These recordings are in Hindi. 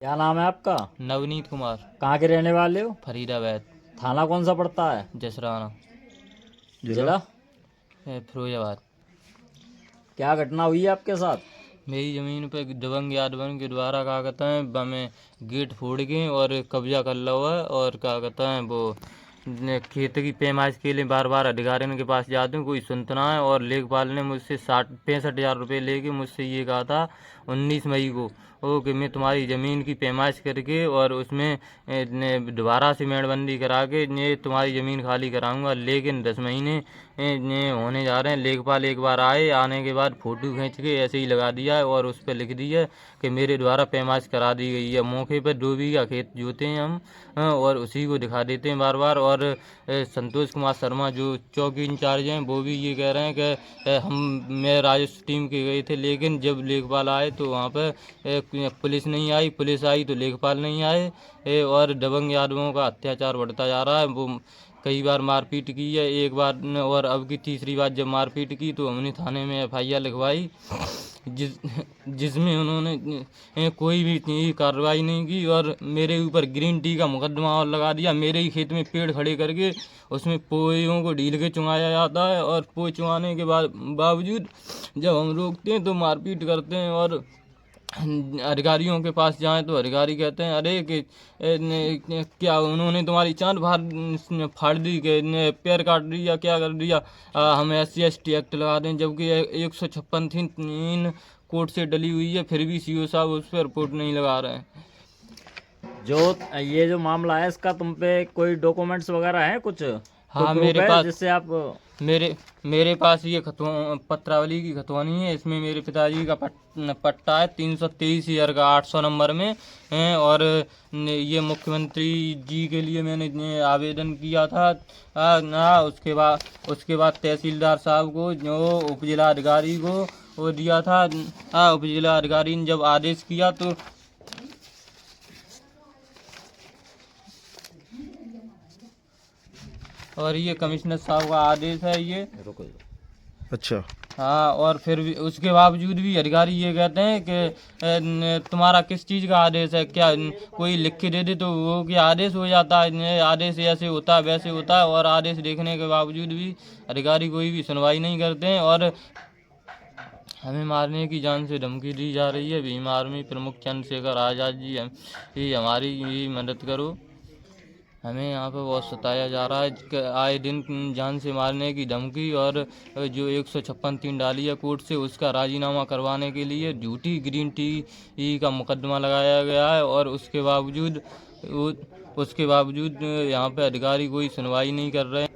क्या नाम है आपका? नवनीत कुमार। कहाँ के रहने वाले हो? फरीदाबाद। थाना कौन सा पड़ता है? जसराना। जिला? फिरोजाबाद। क्या घटना हुई है आपके साथ? मेरी ज़मीन पे दबंग यादवन के द्वारा क्या कहते हैं हमें गेट फोड़ के और कब्जा कर लो है। और क्या कहते हैं वो खेत की पैमाइश के लिए बार बार अधिकारियों के पास जाते हैं, कोई सुनता ना है। और लेखपाल ने मुझसे 65,000 रुपये लेके मुझसे ये कहा था 19 मई को कि मैं तुम्हारी ज़मीन की पैमाइश करके और उसमें दोबारा से मेड़बंदी करा के ये तुम्हारी ज़मीन खाली कराऊंगा। लेकिन 10 महीने ये होने जा रहे हैं। लेखपाल एक बार आए, आने के बाद फ़ोटो खींच के ऐसे ही लगा दिया है और उस पर लिख दिया कि मेरे द्वारा पैमाइश करा दी गई है। मौके पर 2 बीघा खेत जोते हैं हम, और उसी को दिखा देते हैं बार बार। और संतोष कुमार शर्मा जो चौकी इंचार्ज हैं वो भी ये कह रहे हैं कि मैं राजस्व टीम के गए थे, लेकिन जब लेखपाल आए तो वहाँ पर पुलिस नहीं आई, पुलिस आई तो लेखपाल नहीं आए। और दबंग यादवों का अत्याचार बढ़ता जा रहा है। वो कई बार मारपीट की है, एक बार और अब की तीसरी बार जब मारपीट की तो हमने थाने में FIR लिखवाई, जिसमें उन्होंने कोई भी कार्रवाई नहीं की और मेरे ऊपर ग्रीन टी का मुकदमा और लगा दिया। मेरे ही खेत में पेड़ खड़े करके उसमें पोयों को ढील के चुंगाया जाता है, और पोय चुंगाने के बावजूद जब हम रोकते हैं तो मारपीट करते हैं। और अधिकारियों के पास जाएं तो अधिकारी कहते हैं अरे कि क्या उन्होंने तुम्हारी चांद फाड़ दी, कि पैर काट दिया, क्या कर दिया। हम SC/ST एक्ट लगा दें, जबकि 156(3) कोर्ट से डली हुई है, फिर भी CO साहब उस पर रिपोर्ट नहीं लगा रहे हैं। ये जो मामला है इसका तुम पे कोई डॉक्यूमेंट्स वगैरह हैं कुछ? हाँ, कोई मेरे प्रूफ है पास जिससे आप? मेरे पास ये पत्रावली की खतवानी है। इसमें मेरे पिताजी का पट्टा है 323,800 नंबर में है। और ये मुख्यमंत्री जी के लिए मैंने आवेदन किया था। उसके बाद तहसीलदार साहब को, जो उपजिला अधिकारी को वो दिया था। उपजिला अधिकारी ने जब आदेश किया तो और ये कमिश्नर साहब का आदेश है ये। अच्छा। हाँ, और फिर भी उसके बावजूद भी अधिकारी ये कहते हैं कि तुम्हारा किस चीज़ का आदेश है, क्या कोई लिख के दे दे तो वो क्या आदेश हो जाता है। आदेश ऐसे होता है वैसे होता है, और आदेश देखने के बावजूद भी अधिकारी कोई भी सुनवाई नहीं करते हैं। और हमें मारने की जान से धमकी दी जा रही है। भीम आर्मी प्रमुख चंद्रशेखर आज़ाद जी हमारी मदद करो। हमें यहाँ पे बहुत सताया जा रहा है कि आए दिन जान से मारने की धमकी। और जो 156(3) डाली है कोर्ट से, उसका राजीनामा करवाने के लिए झूठी ग्रीन टी का मुकदमा लगाया गया है। और उसके बावजूद यहाँ पे अधिकारी कोई सुनवाई नहीं कर रहे हैं।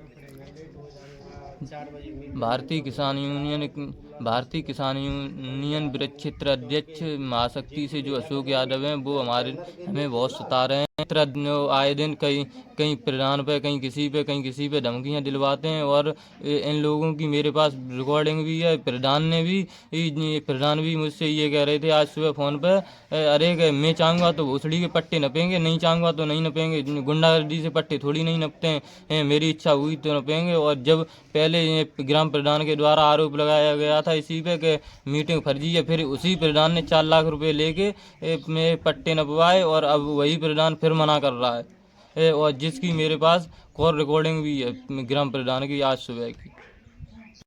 भारतीय किसान यूनियन वृक्ष क्षेत्र अध्यक्ष महाशक्ति से जो अशोक यादव हैं वो हमें बहुत सता रहे हैं। आए दिन कहीं प्रधान पे, कहीं किसी पे धमकियां दिलवाते हैं। और इन लोगों की मेरे पास रिकॉर्डिंग भी है। प्रधान भी मुझसे ये कह रहे थे आज सुबह फ़ोन पे, अरे मैं चाहूँगा तो भोसड़ी के पट्टे नपेंगे, नहीं चाहूँगा तो नहीं नपेंगे। गुंडागर्दी से पट्टे थोड़ी नहीं नपते हैं, मेरी इच्छा हुई तो नपेंगे। और जब पहले ग्राम प्रधान के द्वारा आरोप लगाया गया था इसी पे कि मीटिंग फर्जी है, फिर उसी प्रधान ने 4 लाख रुपए लेके में पट्टे नपवाए, और अब वही प्रधान फिर मना कर रहा है। और जिसकी मेरे पास कॉल रिकॉर्डिंग भी है ग्राम प्रधान की आज सुबह की।